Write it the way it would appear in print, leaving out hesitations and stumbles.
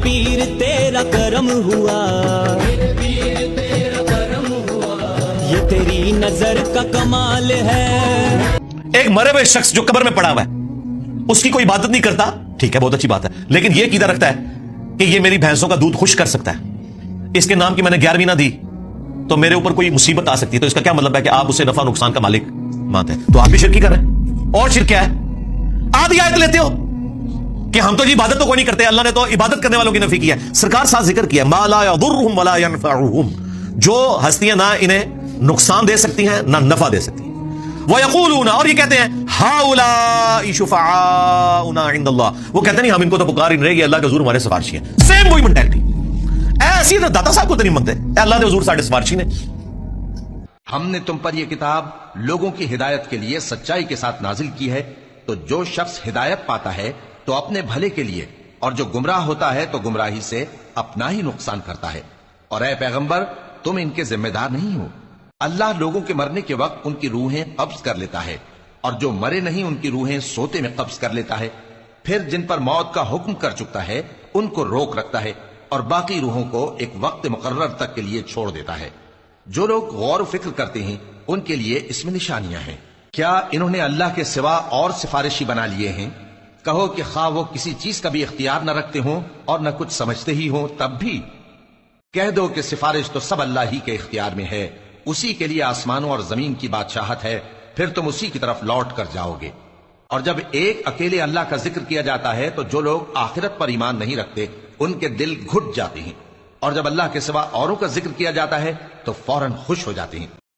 پیر تیرا کرم ہوا، یہ تیری نظر کا کمال ہے۔ ایک مرے ہوئے شخص جو قبر میں پڑا ہوا ہے اس کی کوئی عبادت نہیں کرتا، ٹھیک ہے بہت اچھی بات ہے، لیکن یہ عقیدہ رکھتا ہے کہ یہ میری بھینسوں کا دودھ خشک کر سکتا ہے، اس کے نام کی میں نے 11ویں نہ دی تو میرے اوپر کوئی مصیبت آ سکتی ہے، تو اس کا کیا مطلب ہے کہ آپ اسے نفع نقصان کا مالک مانتے ہیں؟ تو آپ بھی شرکی کر رہے ہیں۔ اور شرک کیا ہے؟ آدھی آیت لیتے ہو کہ ہم تو عبادت تو کوئی نہیں کرتے، اللہ نے تو عبادت کرنے والوں کی نفی کیا ہے۔ سرکار ساتھ ذکر کیا ما لا یضرهم ولا ينفعهم، جو ہستیاں نہ انہیں نقصان دے سکتی ہیں نہ نفع دے سکتی ہیں۔ وَيَقُولُونَ، اور یہ کہتے ہیں هَؤُلَاءِ شُفَعَاؤُنَا عِندَ اللَّهِ، وہ کہتے ہیں نہیں ہم ان کو تو پکار ہی نہیں رہے، یہ اللہ کے حضور ہمارے سفارشی ہیں۔ سیم وہی مینٹیلٹی، ایسی تو داتا صاحب کو تو نہیں مانگتے، اے اللہ کے حضور ساڈے سفارشی نے۔ ہم نے تم پر یہ کتاب لوگوں کی ہدایت کے لیے سچائی کے ساتھ نازل کی ہے، تو جو شخص ہدایت پاتا ہے تو اپنے بھلے کے لیے، اور جو گمراہ ہوتا ہے تو گمراہی سے اپنا ہی نقصان کرتا ہے۔ اور اے پیغمبر تم ان کے ذمہ دار نہیں ہو، اللہ لوگوں کے مرنے کے وقت ان کی روحیں قبض کر لیتا ہے، اور جو مرے نہیں ان کی روحیں سوتے میں قبض کر لیتا ہے، پھر جن پر موت کا حکم کر چکتا ہے ان کو روک رکھتا ہے، اور باقی روحوں کو ایک وقت مقرر تک کے لیے چھوڑ دیتا ہے۔ جو لوگ غور و فکر کرتے ہیں ان کے لیے اس میں نشانیاں ہیں۔ کیا انہوں نے اللہ کے سوا اور سفارشی بنا لیے ہیں؟ کہو کہ خواہ وہ کسی چیز کا بھی اختیار نہ رکھتے ہوں اور نہ کچھ سمجھتے ہی ہوں تب بھی کہہ دو کہ سفارش تو سب اللہ ہی کے اختیار میں ہے، اسی کے لیے آسمانوں اور زمین کی بادشاہت ہے، پھر تم اسی کی طرف لوٹ کر جاؤ گے۔ اور جب ایک اکیلے اللہ کا ذکر کیا جاتا ہے تو جو لوگ آخرت پر ایمان نہیں رکھتے ان کے دل گھٹ جاتے ہیں، اور جب اللہ کے سوا اوروں کا ذکر کیا جاتا ہے تو فوراً خوش ہو جاتے ہیں۔